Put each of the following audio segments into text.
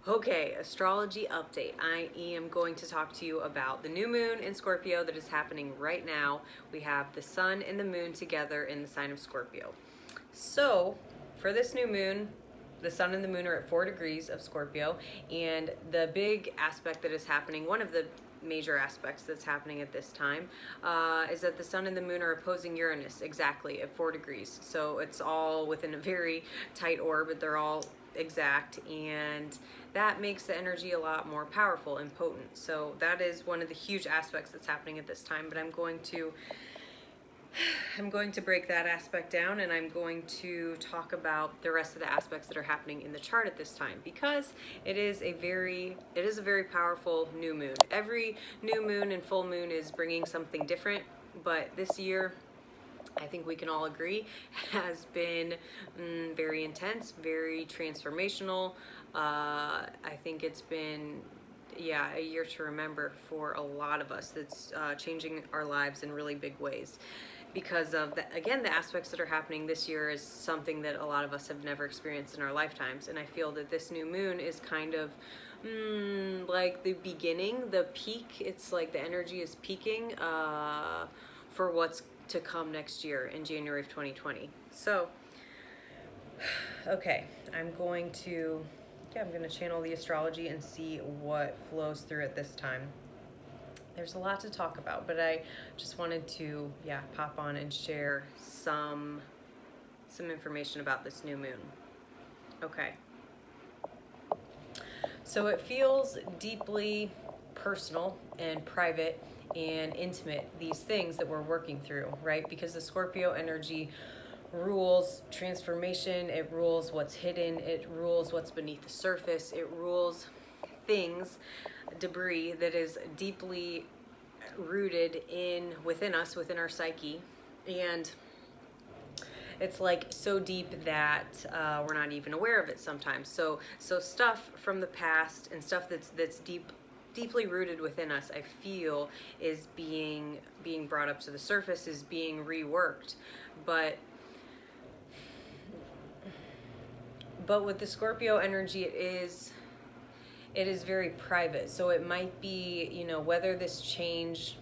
Okay, astrology update. I am going to talk to you about the new moon in Scorpio that is happening right now. We have the sun and the moon together in the sign of Scorpio. So, for this new moon, the sun and the moon are at 4 degrees of Scorpio, and the big aspect that is happening, one of the major aspects that's happening at this time, is that the sun and the moon are opposing Uranus exactly at 4 degrees. So it's all within a very tight orbit. They're all exact, and that makes the energy a lot more powerful and potent. So that is one of the huge aspects that's happening at this time, but I'm going to break that aspect down, and I'm going to talk about the rest of the aspects that are happening in the chart at this time, because it is a very powerful new moon. Every new moon and full moon is bringing something different, but this year, I think we can all agree, has been very intense, very transformational. I think it's been a year to remember for a lot of us, that's changing our lives in really big ways. Because of the aspects that are happening this year is something that a lot of us have never experienced in our lifetimes. And I feel that this new moon is kind of like the beginning, the peak. It's like the energy is peaking for what's to come next year in January of 2020. So, okay, I'm going to channel the astrology and see what flows through at this time. There's a lot to talk about, but I just wanted to pop on and share some information about this new moon. Okay. So it feels deeply personal and private and intimate, these things that we're working through, right? Because the Scorpio energy rules transformation, it rules what's hidden, it rules what's beneath the surface, it rules things, debris that is deeply rooted within us, within our psyche. And it's like so deep that we're not even aware of it sometimes. So stuff from the past and stuff that's deeply rooted within us, I feel, is being brought up to the surface, is being reworked. But with the Scorpio energy, it is very private. So it might be, whether this change,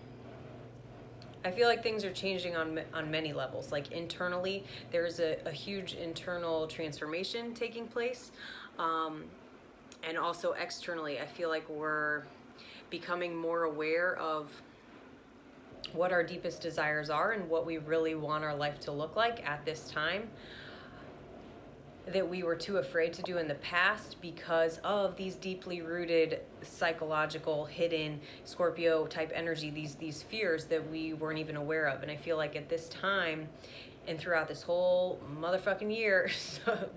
I feel like things are changing on many levels. Like internally, there's a huge internal transformation taking place. And also externally, I feel like we're becoming more aware of what our deepest desires are and what we really want our life to look like at this time, that we were too afraid to do in the past because of these deeply rooted psychological hidden Scorpio type energy, these fears that we weren't even aware of. And I feel like at this time and throughout this whole motherfucking year,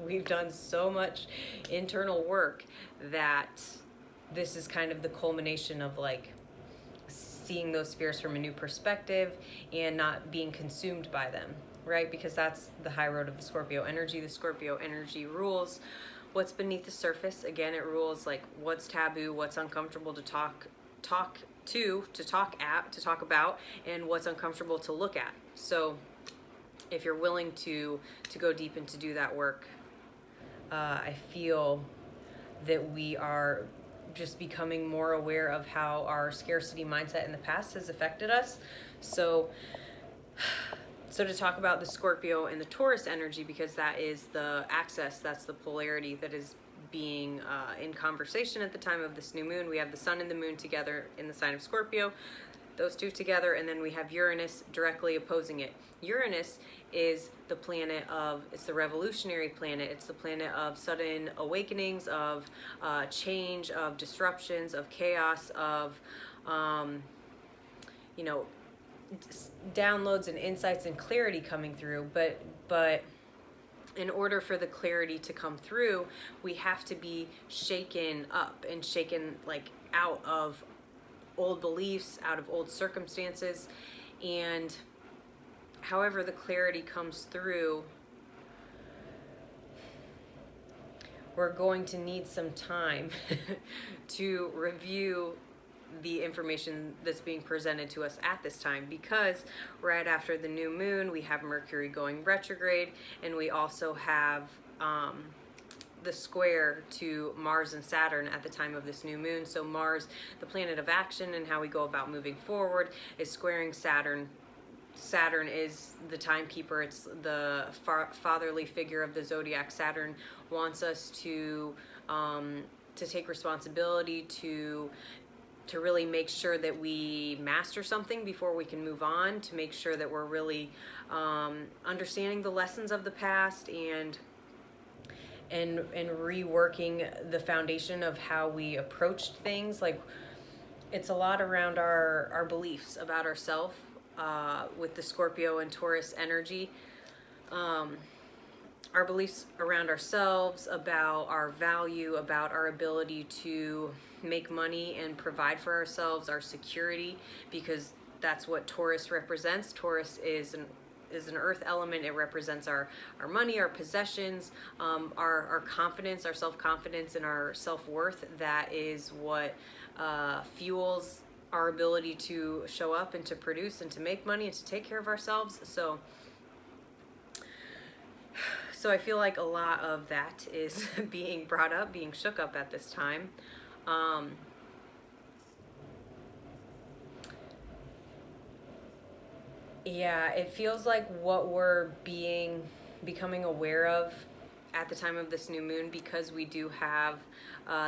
we've done so much internal work that this is kind of the culmination of like seeing those fears from a new perspective and not being consumed by them. Right? Because that's the high road of the Scorpio energy. The Scorpio energy rules what's beneath the surface. Again, it rules like what's taboo, what's uncomfortable to talk about, and what's uncomfortable to look at. So if you're willing to go deep and to do that work, I feel that we are just becoming more aware of how our scarcity mindset in the past has affected us. So to talk about the Scorpio and the Taurus energy, because that is the axis, that's the polarity that is being in conversation at the time of this new moon. We have the sun and the moon together in the sign of Scorpio, those two together, and then we have Uranus directly opposing it. Uranus is the planet it's the revolutionary planet. It's the planet of sudden awakenings, of change, of disruptions, of chaos, of, downloads and insights and clarity coming through. But in order for the clarity to come through, we have to be shaken up and shaken like out of old beliefs, out of old circumstances. And however the clarity comes through, we're going to need some time to review the information that's being presented to us at this time, because right after the new moon we have Mercury going retrograde, and we also have the square to Mars and Saturn at the time of this new moon. So Mars, the planet of action and how we go about moving forward, is squaring Saturn. Saturn is the timekeeper. It's the fatherly figure of the zodiac. Saturn wants us to take responsibility, to really make sure that we master something before we can move on, to make sure that we're really understanding the lessons of the past and reworking the foundation of how we approached things. Like, it's a lot around our beliefs about ourselves with the Scorpio and Taurus energy. Our beliefs around ourselves, about our value, about our ability to make money and provide for ourselves, our security, because that's what Taurus represents. Taurus is an earth element. It represents our money, our possessions, our confidence, our self-confidence, and our self-worth. That is what fuels our ability to show up and to produce and to make money and to take care of ourselves. So I feel like a lot of that is being brought up, being shook up at this time. Yeah, it feels like what we're becoming aware of at the time of this new moon, because we do have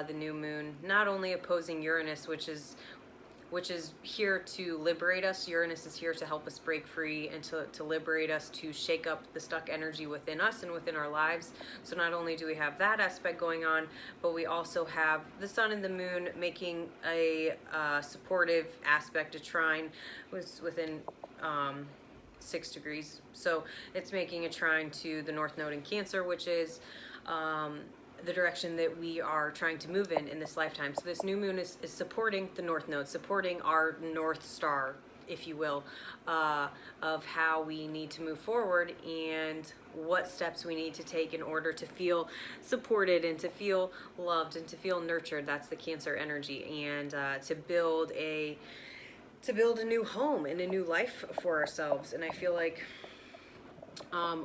the new moon not only opposing Uranus, which is here to liberate us. Uranus is here to help us break free and to liberate us, to shake up the stuck energy within us and within our lives. So not only do we have that aspect going on, but we also have the sun and the moon making a supportive aspect. A trine was within 6 degrees. So it's making a trine to the North Node in Cancer, which is the direction that we are trying to move in this lifetime. So this new moon is supporting the North Node, supporting our North Star, if you will, of how we need to move forward and what steps we need to take in order to feel supported and to feel loved and to feel nurtured. That's the Cancer energy, and to build a new home and a new life for ourselves. And I feel like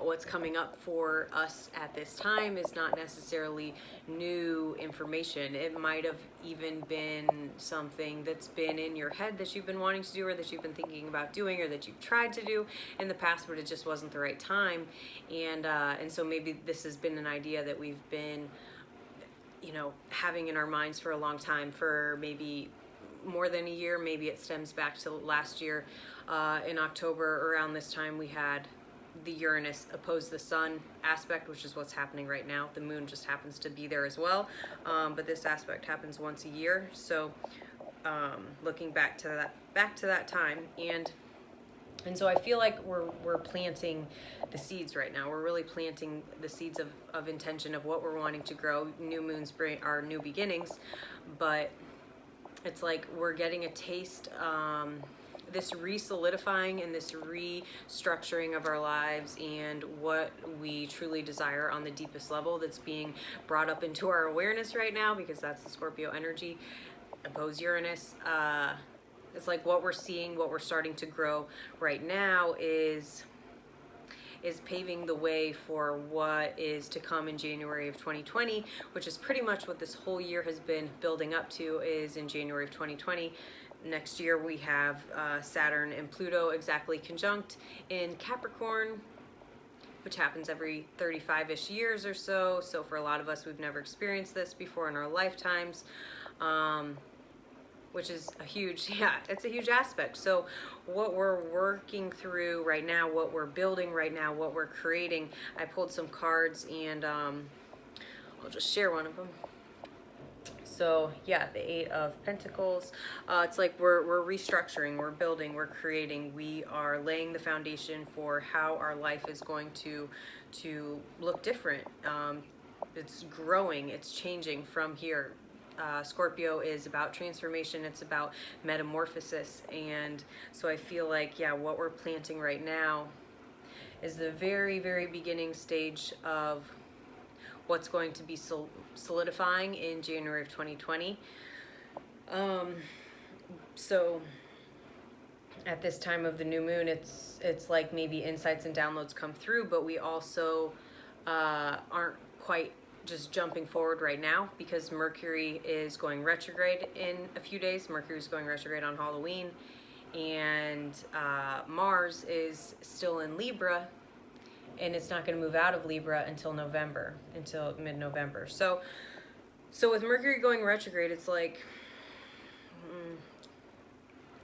what's coming up for us at this time is not necessarily new information. It might have even been something that's been in your head that you've been wanting to do, or that you've been thinking about doing, or that you've tried to do in the past, but it just wasn't the right time. And so maybe this has been an idea that we've been, having in our minds for a long time, for maybe more than a year. Maybe it stems back to last year. In October, around this time, we had the Uranus oppose the sun aspect, which is what's happening right now. The moon just happens to be there as well, but this aspect happens once a year. So looking back to that time, and so I feel like we're planting the seeds right now. We're really planting the seeds of intention of what we're wanting to grow. New moons bring our new beginnings, but it's like we're getting a taste, this re-solidifying and this restructuring of our lives and what we truly desire on the deepest level, that's being brought up into our awareness right now, because that's the Scorpio energy, oppose Uranus. It's like what we're seeing, what we're starting to grow right now is paving the way for what is to come in January of 2020, which is pretty much what this whole year has been building up to, is in January of 2020. Next year we have Saturn and Pluto exactly conjunct in Capricorn, which happens every 35-ish years or so. So for a lot of us, we've never experienced this before in our lifetimes, which is it's a huge aspect. So what we're working through right now, what we're building right now, what we're creating, I pulled some cards, and I'll just share one of them. So yeah, the Eight of Pentacles. It's like we're restructuring, we're building, we're creating. We are laying the foundation for how our life is going to look different. It's growing, it's changing from here. Scorpio is about transformation, it's about metamorphosis, and so I feel like, what we're planting right now is the very, very beginning stage of what's going to be solidifying in January of 2020. So at this time of the new moon, it's like maybe insights and downloads come through, but we also aren't quite just jumping forward right now because Mercury is going retrograde in a few days. Mercury is going retrograde on Halloween, and Mars is still in Libra, and it's not going to move out of Libra until November, until mid-November. So with Mercury going retrograde, it's like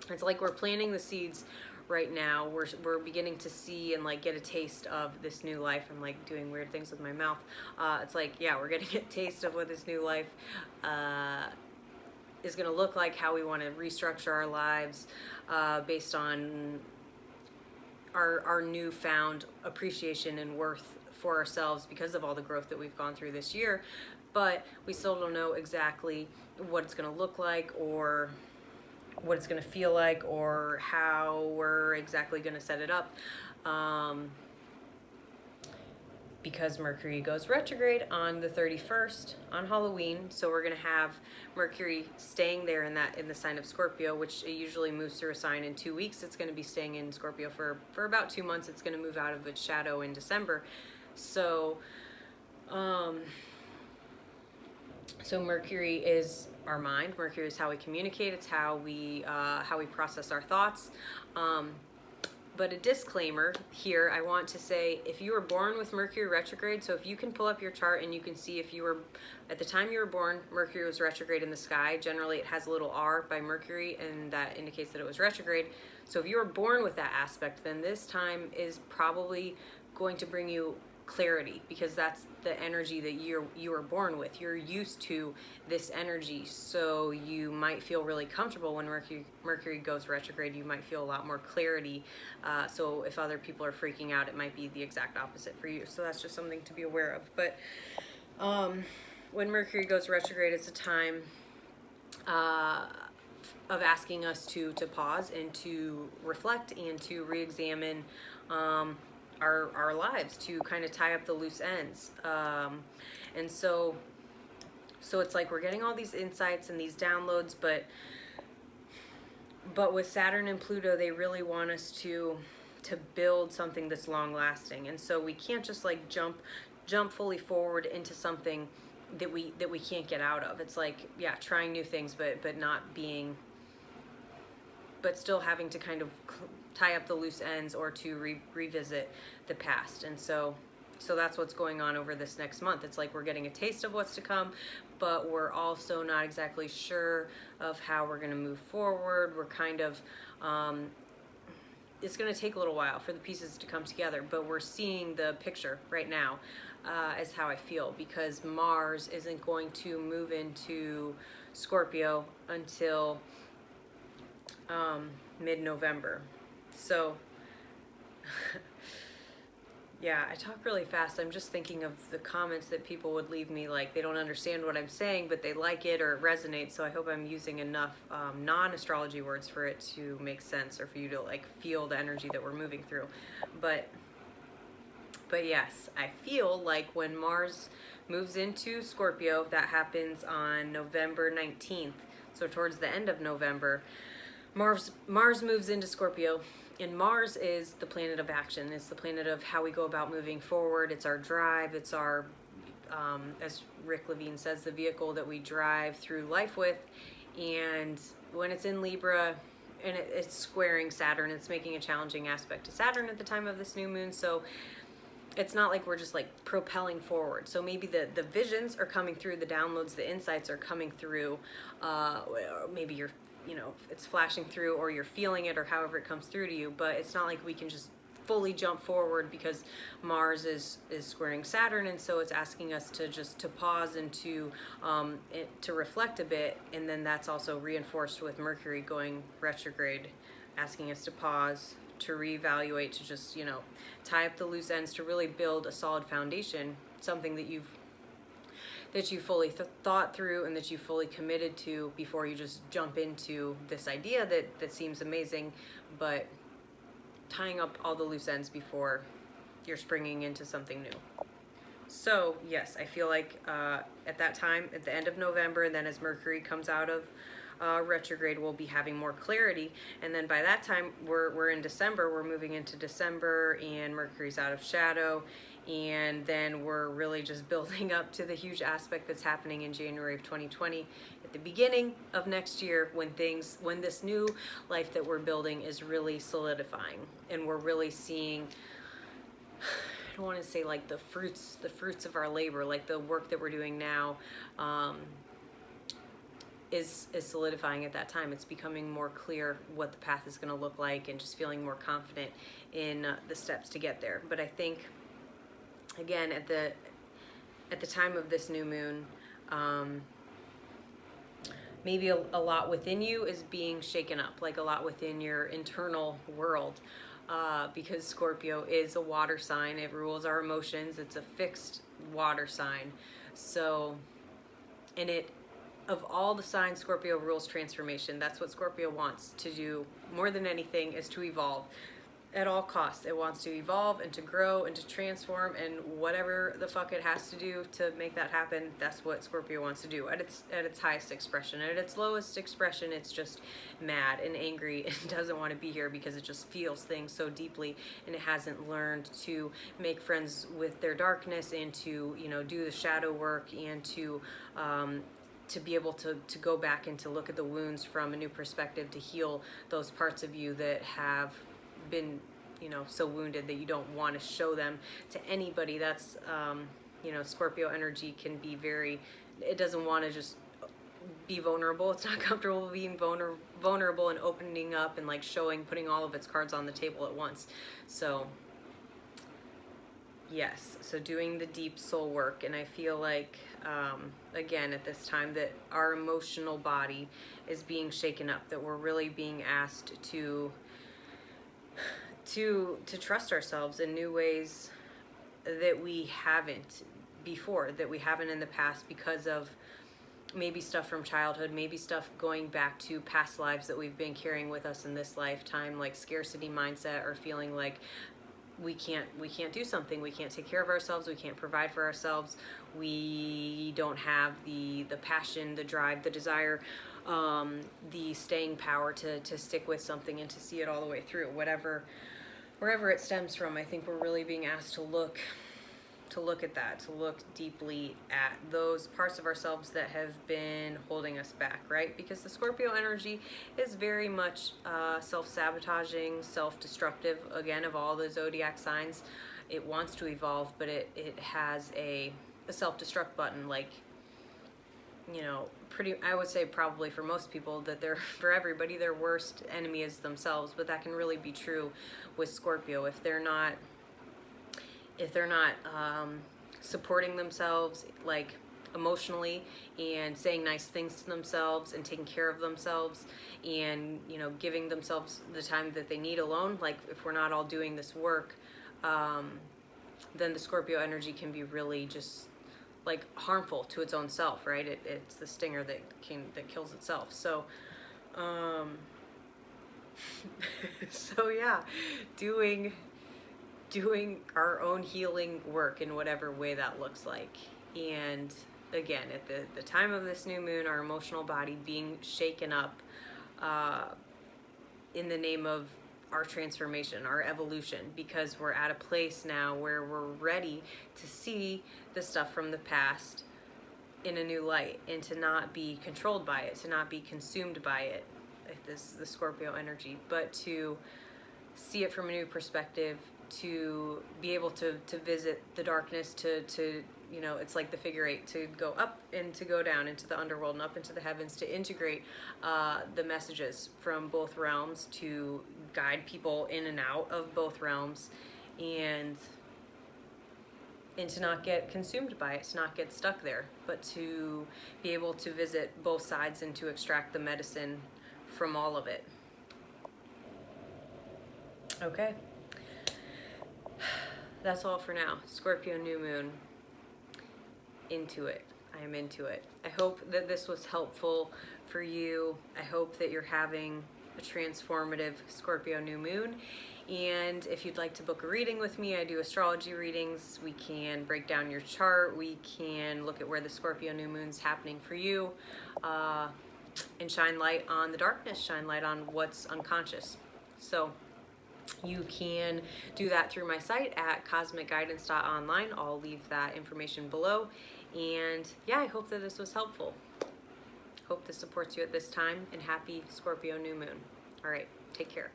we're planting the seeds right now. We're beginning to see and like get a taste of this new life. I'm like doing weird things with my mouth. It's like, yeah, we're getting a taste of what this new life is going to look like, how we want to restructure our lives based on our newfound appreciation and worth for ourselves because of all the growth that we've gone through this year. But we still don't know exactly what it's going to look like, or what it's going to feel like, or how we're exactly going to set it up, because Mercury goes retrograde on the 31st on Halloween. So we're going to have Mercury staying there in the sign of Scorpio, which it usually moves through a sign in 2 weeks. It's going to be staying in Scorpio for about 2 months. It's going to move out of its shadow in December. So Mercury is our mind. Mercury is how we communicate. It's how we process our thoughts. But a disclaimer here, I want to say, if you were born with Mercury retrograde, so if you can pull up your chart and you can see if you were, at the time you were born, Mercury was retrograde in the sky. Generally, it has a little R by Mercury, and that indicates that it was retrograde. So if you were born with that aspect, then this time is probably going to bring you clarity, because that's the energy that you were born with. You're used to this energy, so you might feel really comfortable when Mercury goes retrograde. You might feel a lot more clarity. So if other people are freaking out, it might be the exact opposite for you. So that's just something to be aware of. But when Mercury goes retrograde, it's a time of asking us to pause and to reflect and to re-examine our lives, to kind of tie up the loose ends. And so it's like we're getting all these insights and these downloads, but with Saturn and Pluto, they really want us to build something that's long lasting. And so we can't just like jump fully forward into something that we can't get out of. It's like, yeah, trying new things, but not being, but still having to kind of tie up the loose ends, or to revisit the past. And so that's what's going on over this next month. It's like we're getting a taste of what's to come, but we're also not exactly sure of how we're going to move forward. We're kind of, it's going to take a little while for the pieces to come together, but we're seeing the picture right now, is how I feel, because Mars isn't going to move into Scorpio until mid-November. So yeah, I talk really fast. I'm just thinking of the comments that people would leave me, like they don't understand what I'm saying, but they like it or it resonates. So I hope I'm using enough non-astrology words for it to make sense, or for you to like feel the energy that we're moving through. But yes, I feel like when Mars moves into Scorpio, that happens on November 19th. So towards the end of November, Mars moves into Scorpio, and Mars is the planet of action. It's the planet of how we go about moving forward. It's our drive. It's our, as Rick Levine says, the vehicle that we drive through life with. And when it's in Libra, and it's squaring Saturn, it's making a challenging aspect to Saturn at the time of this new moon. So it's not like we're just like propelling forward. So maybe the visions are coming through, the downloads, the insights are coming through. Maybe you're, it's flashing through, or you're feeling it, or however it comes through to you. But it's not like we can just fully jump forward, because Mars is squaring Saturn, and so it's asking us to pause and to reflect a bit. And then that's also reinforced with Mercury going retrograde, asking us to pause, to reevaluate, to just tie up the loose ends, to really build a solid foundation, something that you fully thought through and that you fully committed to before you just jump into this idea that seems amazing, but tying up all the loose ends before you're springing into something new. So yes, I feel like at that time, at the end of November, and then as Mercury comes out of retrograde, we'll be having more clarity. And then by that time, we're in December. We're moving into December, and Mercury's out of shadow, And then we're really just building up to the huge aspect that's happening in January of 2020 at the beginning of next year, when this new life that we're building is really solidifying, and we're really seeing, I don't want to say like the fruits of our labor, like the work that we're doing now, is solidifying at that time. It's becoming more clear what the path is going to look like, and just feeling more confident in the steps to get there. But I think, again, at the time of this new moon, maybe a lot within you is being shaken up, like a lot within your internal world, because Scorpio is a water sign. It rules our emotions. It's a fixed water sign. So, and of all the signs, Scorpio rules transformation. That's what Scorpio wants to do more than anything, is to evolve at all costs. It wants to evolve and to grow and to transform, and whatever the fuck it has to do to make that happen, that's what Scorpio wants to do at its highest expression. At its lowest expression, it's just mad and angry and doesn't want to be here because it just feels things so deeply, and it hasn't learned to make friends with their darkness, and to, do the shadow work, and to be able to go back and to look at the wounds from a new perspective, to heal those parts of you that have been, so wounded that you don't want to show them to anybody. That's, Scorpio energy can be it doesn't want to just be vulnerable. It's not comfortable being vulnerable and opening up and like putting all of its cards on the table at once. So yes, so doing the deep soul work. And I feel like, again, at this time, that our emotional body is being shaken up, that we're really being asked to trust ourselves in new ways that we haven't before, that we haven't in the past, because of maybe stuff from childhood, maybe stuff going back to past lives that we've been carrying with us in this lifetime, like scarcity mindset, or feeling like we can't do something, we can't take care of ourselves, we can't provide for ourselves, we don't have the passion, the drive, the desire, the staying power to stick with something and to see it all the way through, wherever it stems from. I think we're really being asked to look at that, to look deeply at those parts of ourselves that have been holding us back, right? Because the Scorpio energy is very much self-sabotaging, self-destructive, again, of all the zodiac signs. It wants to evolve, but it has a self-destruct button, like, I would say probably for most people, that for everybody, their worst enemy is themselves. But that can really be true with Scorpio. If they're not supporting themselves, like, emotionally, and saying nice things to themselves, and taking care of themselves, and giving themselves the time that they need alone, like, if we're not all doing this work, then the Scorpio energy can be really just like harmful to its own self, right? It's the stinger that kills itself. So so yeah, doing our own healing work in whatever way that looks like. And again, at the time of this new moon, our emotional body being shaken up in the name of our transformation, our evolution, because we're at a place now where we're ready to see the stuff from the past in a new light, and to not be controlled by it, to not be consumed by it. This is the Scorpio energy, but to see it from a new perspective, to be able to visit the darkness, to it's like the figure eight, to go up and to go down into the underworld and up into the heavens, to integrate the messages from both realms, to guide people in and out of both realms, and to not get consumed by it, to not get stuck there, but to be able to visit both sides and to extract the medicine from all of it. Okay. That's all for now. Scorpio New Moon. Into it. I am into it. I hope that this was helpful for you. I hope that you're having a transformative Scorpio New Moon. And if you'd like to book a reading with me, I do astrology readings. We can break down your chart. We can look at where the Scorpio New Moon's happening for you, and shine light on the darkness, shine light on what's unconscious. So you can do that through my site at cosmicguidance.online. I'll leave that information below. And yeah, I hope that this was helpful. Hope this supports you at this time, and happy Scorpio New Moon. All right, take care.